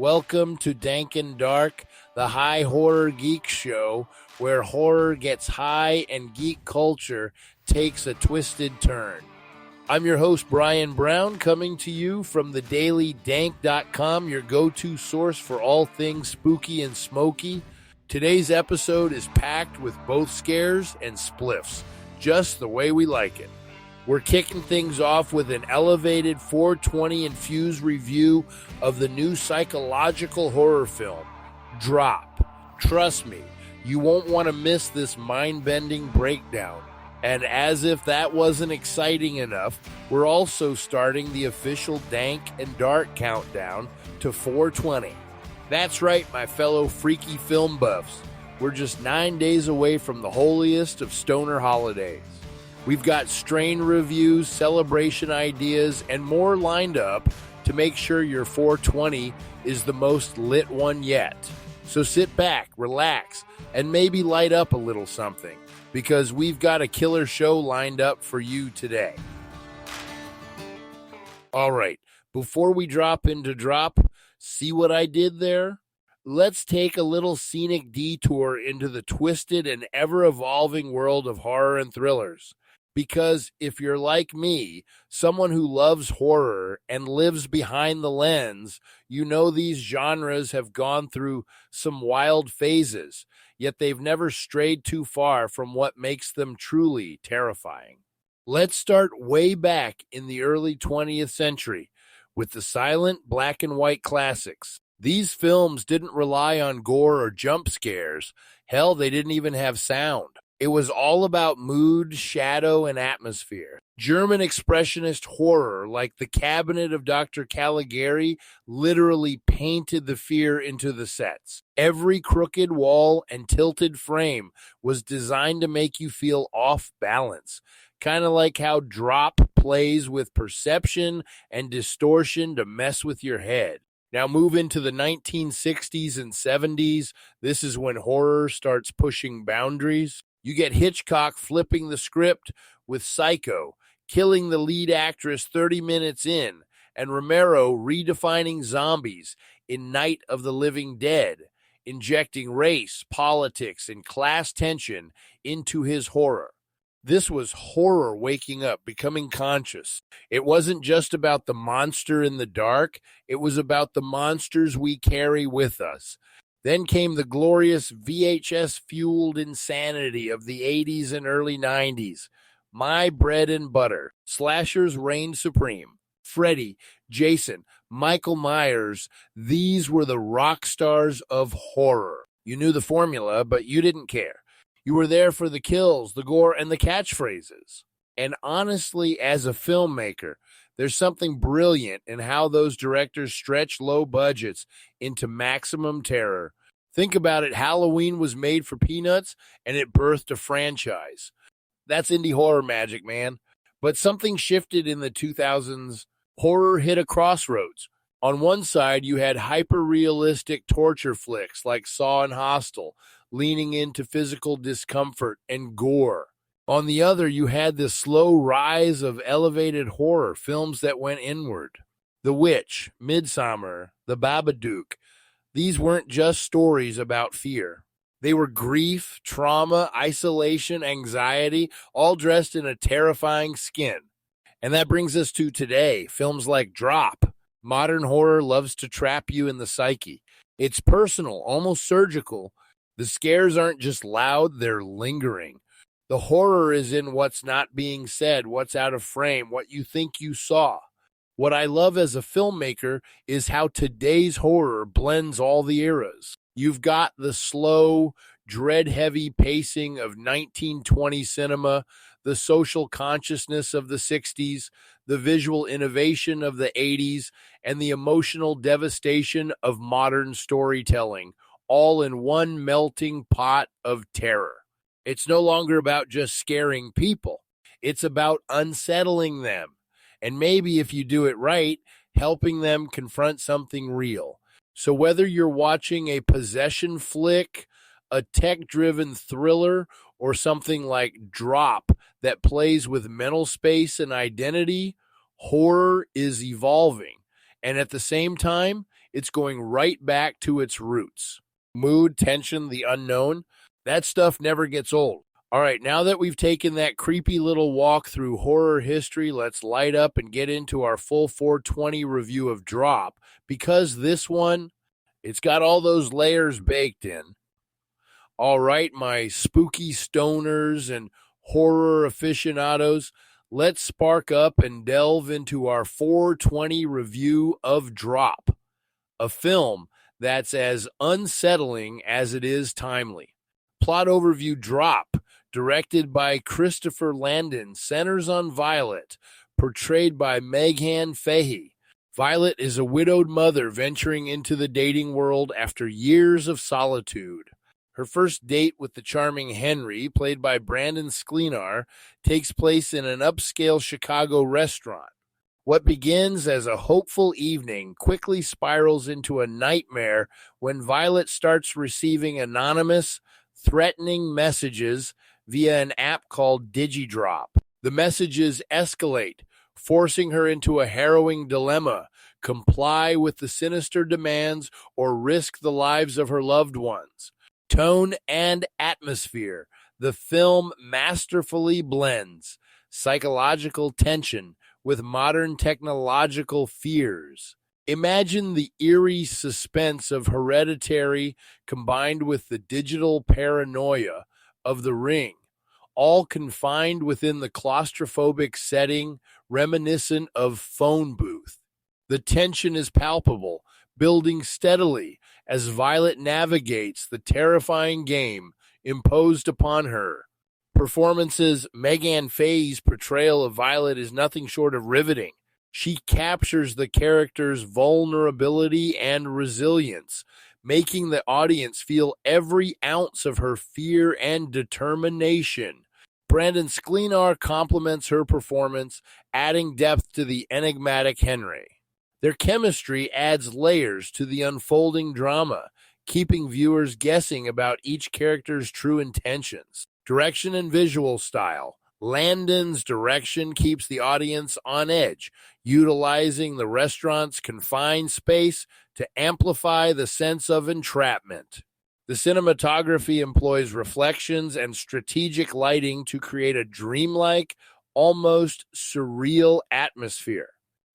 Welcome to Dank Dark, the High Horror Geek Show, where horror gets high and geek culture takes a twisted turn. I'm your host, Brian Brown, coming to you from the daily Dank.com, your go-to source for all things spooky and smoky. Today's episode is packed with both scares and spliffs, just the way we like it. We're kicking things off with an elevated 420 infused review of the new psychological horror film, Drop. Trust me, you won't want to miss this mind-bending breakdown. And as if that wasn't exciting enough, we're also starting the official Dank and Dark countdown to 420. That's right, my fellow freaky film buffs. We're just 9 days away from the holiest of stoner holidays. We've got strain reviews, celebration ideas, and more lined up to make sure your 420 is the most lit one yet. So sit back, relax, and maybe light up a little something, because we've got a killer show lined up for you today. All right, before we drop into Drop, see what I did there? Let's take a little scenic detour into the twisted and ever-evolving world of horror and thrillers. Because if you're like me, someone who loves horror and lives behind the lens, you know these genres have gone through some wild phases, yet they've never strayed too far from what makes them truly terrifying. Let's start way back in the early 20th century with the silent black and white classics. These films didn't rely on gore or jump scares. Hell, they didn't even have sound. It was all about mood, shadow, and atmosphere. German expressionist horror, like The Cabinet of Dr. Caligari, literally painted the fear into the sets. Every crooked wall and tilted frame was designed to make you feel off balance, kind of like how Drop plays with perception and distortion to mess with your head. Now move into the 1960s and 70s. This is when horror starts pushing boundaries. You get Hitchcock flipping the script with Psycho, killing the lead actress 30 minutes in, and Romero redefining zombies in Night of the Living Dead, injecting race, politics, and class tension into his horror. This was horror waking up, becoming conscious. It wasn't just about the monster in the dark, it was about the monsters we carry with us. Then came the glorious VHS-fueled insanity of the 80s and early 90s. My bread and butter. Slashers reigned supreme. Freddy, Jason, Michael Myers, these were the rock stars of horror. You knew the formula, but you didn't care. You were there for the kills, the gore, and the catchphrases. And honestly, as a filmmaker, there's something brilliant in how those directors stretch low budgets into maximum terror. Think about it, Halloween was made for peanuts, and it birthed a franchise. That's indie horror magic, man. But something shifted in the 2000s. Horror hit a crossroads. On one side, you had hyper-realistic torture flicks like Saw and Hostel, leaning into physical discomfort and gore. On the other, you had the slow rise of elevated horror, films that went inward. The Witch, Midsommar, The Babadook. These weren't just stories about fear. They were grief, trauma, isolation, anxiety, all dressed in a terrifying skin. And that brings us to today, films like Drop. Modern horror loves to trap you in the psyche. It's personal, almost surgical. The scares aren't just loud, they're lingering. The horror is in what's not being said, what's out of frame, what you think you saw. What I love as a filmmaker is how today's horror blends all the eras. You've got the slow, dread-heavy pacing of 1920 cinema, the social consciousness of the 60s, the visual innovation of the 80s, and the emotional devastation of modern storytelling, all in one melting pot of terror. It's no longer about just scaring people. It's about unsettling them. And maybe if you do it right, helping them confront something real. So whether you're watching a possession flick, a tech-driven thriller, or something like Drop that plays with mental space and identity, horror is evolving. And at the same time, it's going right back to its roots. Mood, tension, the unknown, that stuff never gets old. All right, now that we've taken that creepy little walk through horror history, let's light up and get into our full 420 review of Drop, because this one, it's got all those layers baked in. All right, my spooky stoners and horror aficionados, let's spark up and delve into our 420 review of Drop, a film that's as unsettling as it is timely. Plot overview: Drop, directed by Christopher Landon, centers on Violet, portrayed by Meghan Fahy. Violet is a widowed mother venturing into the dating world after years of solitude. Her first date with the charming Henry, played by Brandon Sklenar, takes place in an upscale Chicago restaurant. What begins as a hopeful evening quickly spirals into a nightmare when Violet starts receiving anonymous, threatening messages via an app called DigiDrop. The messages escalate, forcing her into a harrowing dilemma: comply with the sinister demands or risk the lives of her loved ones. Tone and atmosphere: the film masterfully blends psychological tension with modern technological fears. Imagine the eerie suspense of Hereditary combined with the digital paranoia of The Ring, all confined within the claustrophobic setting reminiscent of Phone Booth. The tension is palpable, building steadily as Violet navigates the terrifying game imposed upon her. Performances: Meghan Fahy's portrayal of Violet is nothing short of riveting. She captures the character's vulnerability and resilience, making the audience feel every ounce of her fear and determination. Brandon Sklenar complements her performance, adding depth to the enigmatic Henry. Their chemistry adds layers to the unfolding drama, keeping viewers guessing about each character's true intentions. Direction and visual style: Landon's direction keeps the audience on edge, utilizing the restaurant's confined space to amplify the sense of entrapment. The cinematography employs reflections and strategic lighting to create a dreamlike, almost surreal atmosphere.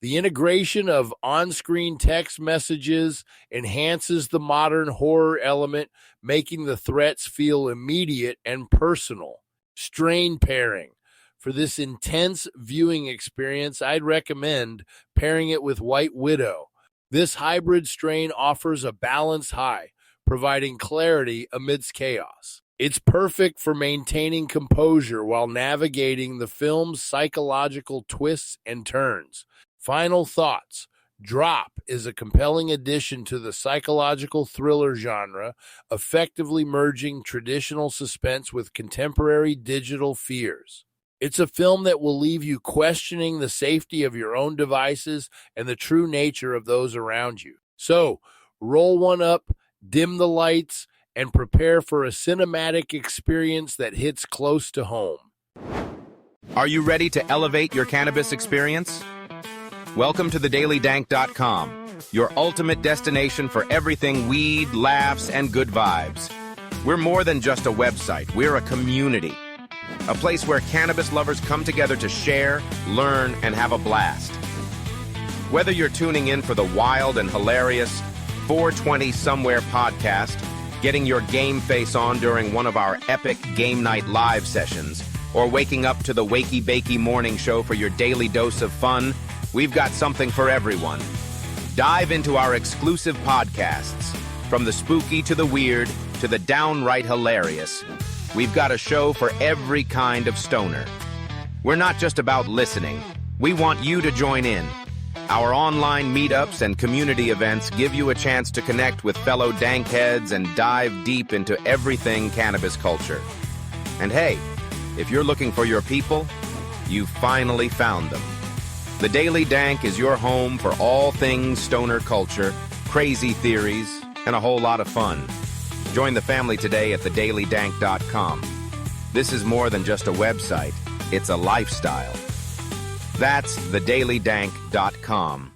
The integration of on-screen text messages enhances the modern horror element, making the threats feel immediate and personal. Strain pairing: for this intense viewing experience, I'd recommend pairing it with White Widow. This hybrid strain offers a balanced high, providing clarity amidst chaos. It's perfect for maintaining composure while navigating the film's psychological twists and turns. Final thoughts: Drop is a compelling addition to the psychological thriller genre, effectively merging traditional suspense with contemporary digital fears. It's a film that will leave you questioning the safety of your own devices and the true nature of those around you. So, roll one up, dim the lights, and prepare for a cinematic experience that hits close to home. Are you ready to elevate your cannabis experience? Welcome to thedailydank.com, your ultimate destination for everything weed, laughs, and good vibes. We're more than just a website. We're a community, a place where cannabis lovers come together to share, learn, and have a blast. Whether you're tuning in for the wild and hilarious 420 Somewhere podcast, getting your game face on during one of our epic game night live sessions, or waking up to the Wakey Bakey morning show for your daily dose of fun, we've got something for everyone. Dive into our exclusive podcasts. From the spooky to the weird to the downright hilarious, we've got a show for every kind of stoner. We're not just about listening. We want you to join in. Our online meetups and community events give you a chance to connect with fellow dank heads and dive deep into everything cannabis culture. And hey, if you're looking for your people, you've finally found them. The Daily Dank is your home for all things stoner culture, crazy theories, and a whole lot of fun. Join the family today at thedailydank.com. This is more than just a website, it's a lifestyle. That's thedailydank.com.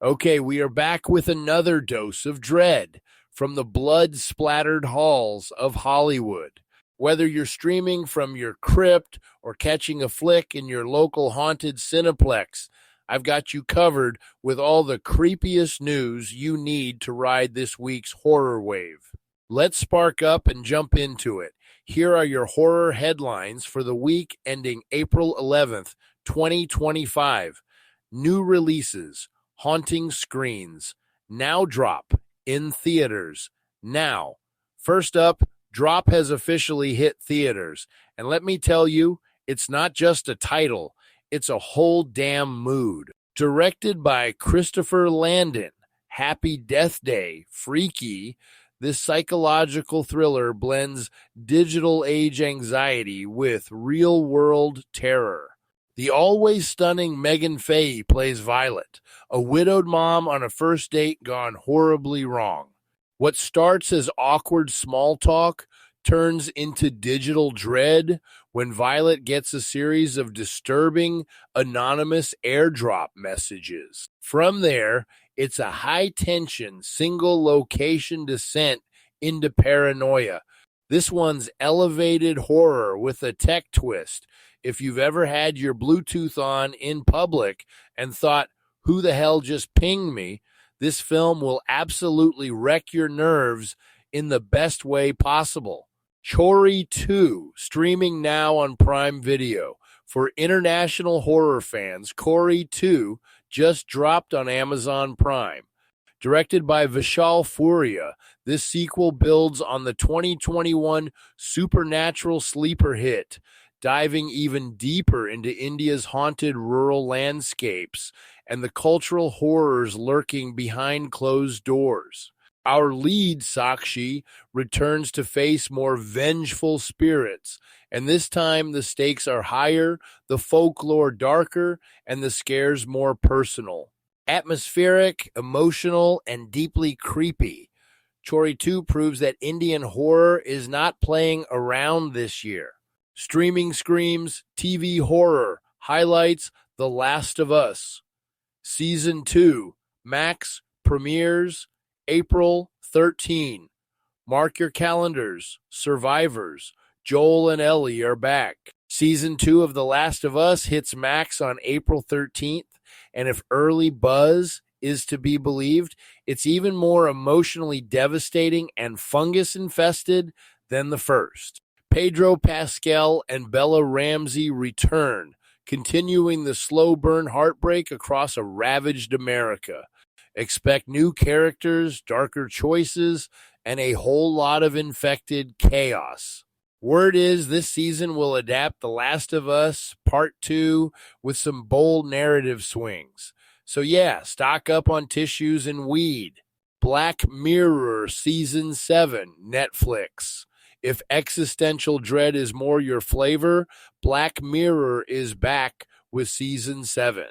Okay, we are back with another dose of dread from the blood-splattered halls of Hollywood. Whether you're streaming from your crypt or catching a flick in your local haunted Cineplex, I've got you covered with all the creepiest news you need to ride this week's horror wave. Let's spark up and jump into it. Here are your horror headlines for the week ending April 11th, 2025. New releases. Haunting Screens. Now drop in theaters. Now. First up, Drop has officially hit theaters. And let me tell you, it's not just a title, it's a whole damn mood. Directed by Christopher Landon, Happy Death Day, Freaky, this psychological thriller blends digital age anxiety with real-world terror. The always stunning Megan Fahy plays Violet, a widowed mom on a first date gone horribly wrong. What starts as awkward small talk turns into digital dread when Violet gets a series of disturbing, anonymous airdrop messages. From there, it's a high-tension, single-location descent into paranoia. This one's elevated horror with a tech twist. If you've ever had your Bluetooth on in public and thought, who the hell just pinged me, this film will absolutely wreck your nerves in the best way possible. Chori 2, streaming now on Prime Video. For international horror fans, Chori 2 just dropped on Amazon Prime. Directed by Vishal Furia, this sequel builds on the 2021 supernatural sleeper hit, diving even deeper into India's haunted rural landscapes and the cultural horrors lurking behind closed doors. Our lead, Sakshi, returns to face more vengeful spirits, and this time the stakes are higher, the folklore darker, and the scares more personal. Atmospheric, emotional, and deeply creepy. Chori 2 proves that Indian horror is not playing around this year. Streaming screams, TV horror, highlights The Last of Us. Season 2, Max, premieres April 13. Mark your calendars. Survivors. Joel and Ellie are back. Season 2 of The Last of Us hits Max on April 13th, and if early buzz is to be believed, it's even more emotionally devastating and fungus-infested than the first. Pedro Pascal and Bella Ramsey return, continuing the slow burn heartbreak across a ravaged America. Expect new characters, darker choices, and a whole lot of infected chaos. Word is this season will adapt The Last of Us Part 2 with some bold narrative swings. So yeah, stock up on tissues and weed. Black Mirror Season 7, Netflix. If existential dread is more your flavor, Black Mirror is back with Season 7.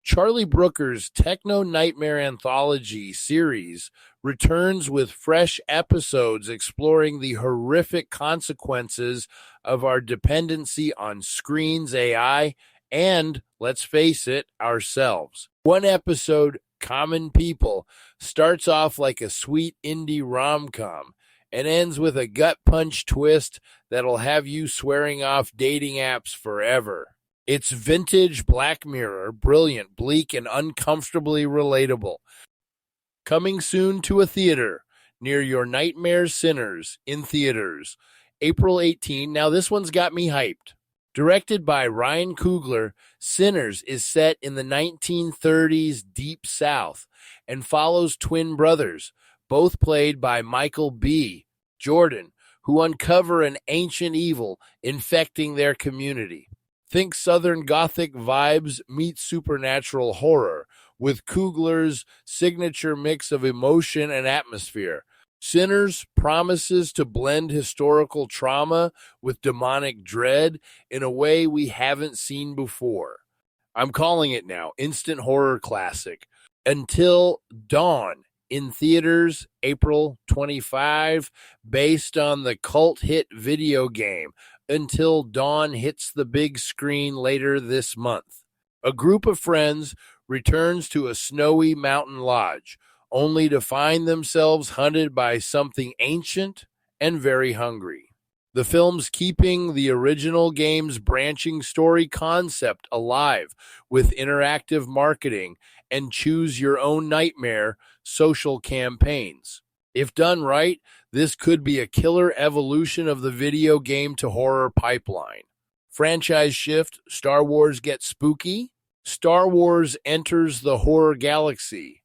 Charlie Brooker's Techno Nightmare Anthology series returns with fresh episodes exploring the horrific consequences of our dependency on screens, AI, and, let's face it, ourselves. One episode, Common People, starts off like a sweet indie rom-com and ends with a gut punch twist that'll have you swearing off dating apps forever. It's vintage Black Mirror, brilliant, bleak, and uncomfortably relatable. Coming soon to a theater near your nightmare sinners in theaters. April 18. Now this one's got me hyped. Directed by Ryan Coogler, Sinners is set in the 1930s Deep South and follows twin brothers, both played by Michael B. Jordan, who uncover an ancient evil infecting their community. Think Southern Gothic vibes meet supernatural horror, with Coogler's signature mix of emotion and atmosphere. Sinners promises to blend historical trauma with demonic dread in a way we haven't seen before. I'm calling it now, instant horror classic. Until Dawn, in theaters April 25, based on the cult hit video game Until Dawn hits the big screen later this month. A group of friends returns to a snowy mountain lodge, only to find themselves hunted by something ancient and very hungry. The film's keeping the original game's branching story concept alive with interactive marketing and choose your own nightmare social campaigns. If done right, this could be a killer evolution of the video game to horror pipeline. Franchise shift, Star Wars gets spooky. Star Wars enters the horror galaxy.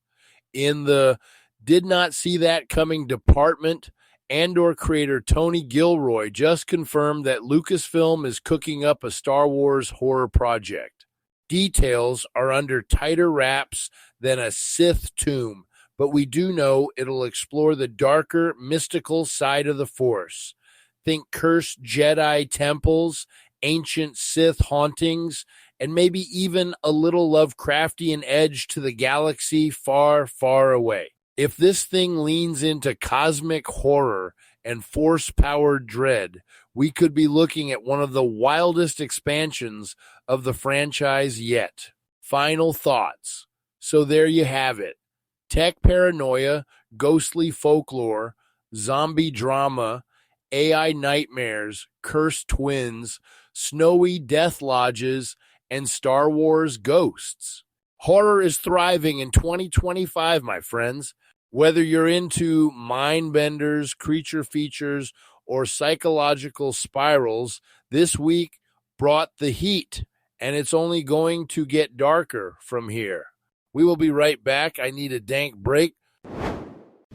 In the did not see that coming department, Andor creator Tony Gilroy just confirmed that Lucasfilm is cooking up a Star Wars horror project. Details are under tighter wraps than a Sith tomb, but we do know it'll explore the darker, mystical side of the Force. Think cursed Jedi temples, ancient Sith hauntings, and maybe even a little Lovecraftian edge to the galaxy far, far away. If this thing leans into cosmic horror and force-powered dread, we could be looking at one of the wildest expansions of the franchise yet. Final thoughts. So there you have it. Tech paranoia, ghostly folklore, zombie drama, AI nightmares, cursed twins, snowy death lodges, and Star Wars ghosts. Horror is thriving in 2025, my friends. Whether you're into mind benders, creature features, or psychological spirals, this week brought the heat, and it's only going to get darker from here. We will be right back. I need a dank break.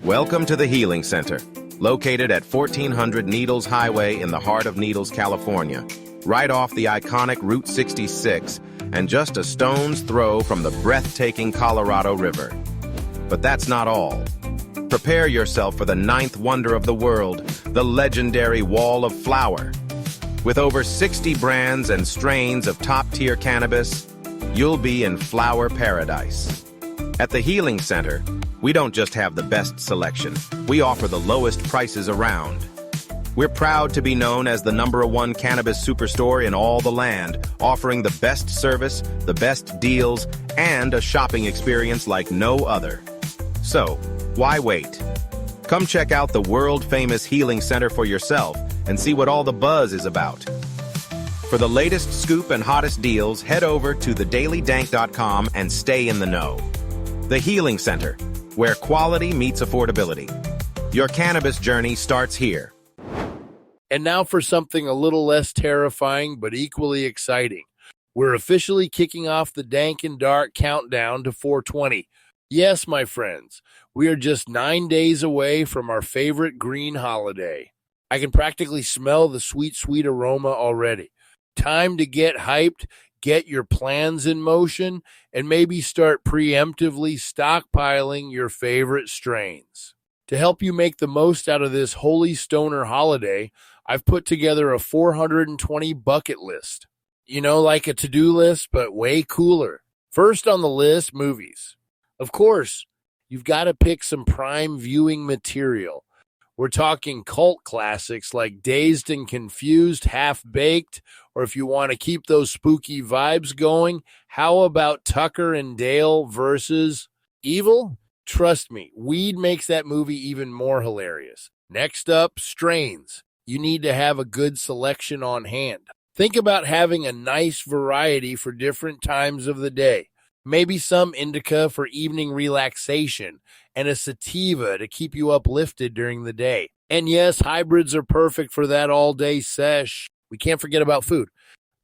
Welcome to the Healing Center, located at 1400 Needles Highway in the heart of Needles, California, right off the iconic Route 66 and just a stone's throw from the breathtaking Colorado River. But that's not all. Prepare yourself for the ninth wonder of the world, the legendary Wall of Flower. With over 60 brands and strains of top-tier cannabis, you'll be in flower paradise. At the Healing Center, we don't just have the best selection, we offer the lowest prices around. We're proud to be known as the #1 cannabis superstore in all the land, offering the best service, the best deals, and a shopping experience like no other. So, why wait? Come check out the world-famous Healing Center for yourself and see what all the buzz is about. For the latest scoop and hottest deals, head over to thedailydank.com and stay in the know. The Healing Center, where quality meets affordability. Your cannabis journey starts here. And now for something a little less terrifying but equally exciting. We're officially kicking off the Dank and Dark countdown to 420. Yes, my friends, we are just 9 days away from our favorite green holiday. I can practically smell the sweet, sweet aroma already. Time to get hyped, get your plans in motion, and maybe start preemptively stockpiling your favorite strains. To help you make the most out of this holy stoner holiday, I've put together a 420 bucket list. You know, like a to-do list, but way cooler. First on the list, movies. Of course, you've got to pick some prime viewing material. We're talking cult classics like Dazed and Confused, Half-Baked, or if you want to keep those spooky vibes going, how about Tucker and Dale versus Evil? Trust me, weed makes that movie even more hilarious. Next up, strains. You need to have a good selection on hand. Think about having a nice variety for different times of the day. Maybe some indica for evening relaxation and a sativa to keep you uplifted during the day. And yes, hybrids are perfect for that all-day sesh. We can't forget about food.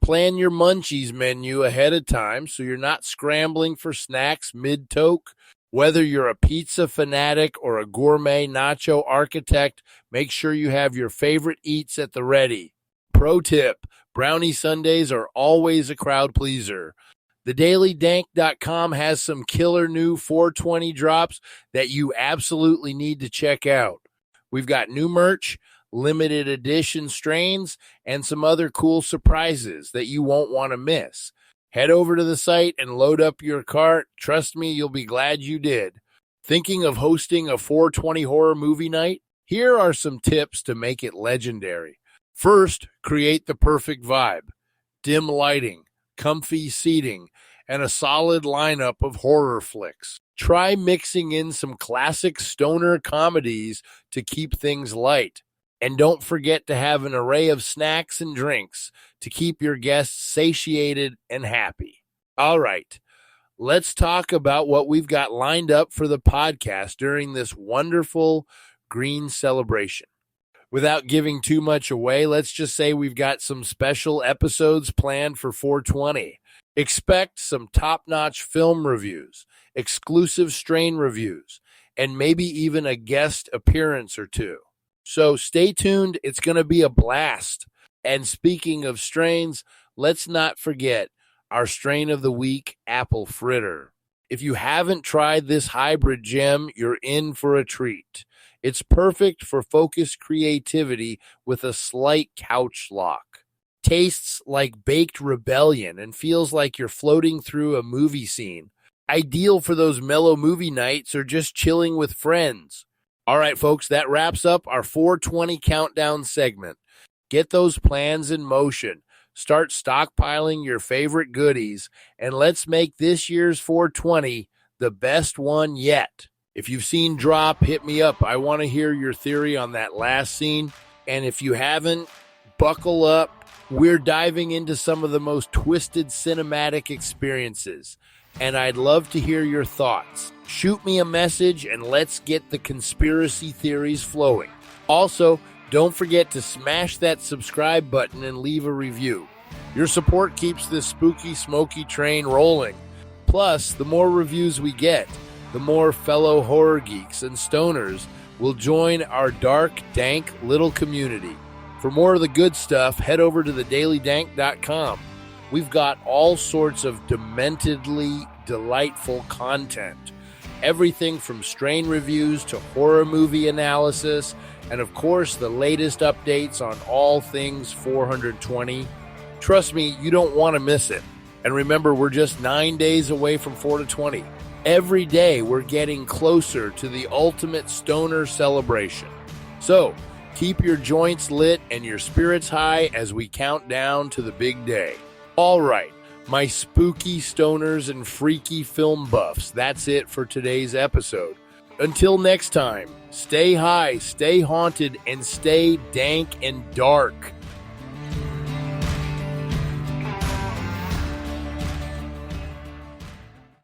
Plan your munchies menu ahead of time so you're not scrambling for snacks mid-toke. Whether you're a pizza fanatic or a gourmet nacho architect, make sure you have your favorite eats at the ready. Pro tip, brownie sundaes are always a crowd pleaser. TheDailyDank.com has some killer new 420 drops that you absolutely need to check out. We've got new merch, limited edition strains, and some other cool surprises that you won't want to miss. Head over to the site and load up your cart. Trust me, you'll be glad you did. Thinking of hosting a 420 horror movie night? Here are some tips to make it legendary. First, create the perfect vibe. Dim lighting, comfy seating, and a solid lineup of horror flicks. Try mixing in some classic stoner comedies to keep things light. And don't forget to have an array of snacks and drinks to keep your guests satiated and happy. All right, let's talk about what we've got lined up for the podcast during this wonderful green celebration. Without giving too much away, let's just say we've got some special episodes planned for 420. Expect some top-notch film reviews, exclusive strain reviews, and maybe even a guest appearance or two. So stay tuned. It's going to be a blast. And speaking of strains, let's not forget our strain of the week, Apple Fritter. If you haven't tried this hybrid gem, you're in for a treat. It's perfect for focused creativity with a slight couch lock. Tastes like baked rebellion and feels like you're floating through a movie scene. Ideal for those mellow movie nights or just chilling with friends. All right, folks, that wraps up our 420 countdown segment. Get those plans in motion. Start stockpiling your favorite goodies, and let's make this year's 420 the best one yet. If you've seen Drop, hit me up. I want to hear your theory on that last scene. And if you haven't, buckle up. We're diving into some of the most twisted cinematic experiences, and I'd love to hear your thoughts. Shoot me a message and let's get the conspiracy theories flowing. Also, don't forget to smash that subscribe button and leave a review. Your support keeps this spooky, smoky train rolling. Plus, the more reviews we get, the more fellow horror geeks and stoners will join our dark, dank little community. For more of the good stuff, head over to thedailydank.com. We've got all sorts of dementedly delightful content. Everything from strain reviews to horror movie analysis, and of course the latest updates on all things 420. Trust me, you don't want to miss it. And remember, we're just 9 days away from 420. Every day we're getting closer to the ultimate stoner celebration. So, keep your joints lit and your spirits high as we count down to the big day. All right, my spooky stoners and freaky film buffs, that's it for today's episode. Until next time, stay high, stay haunted, and stay dank and dark.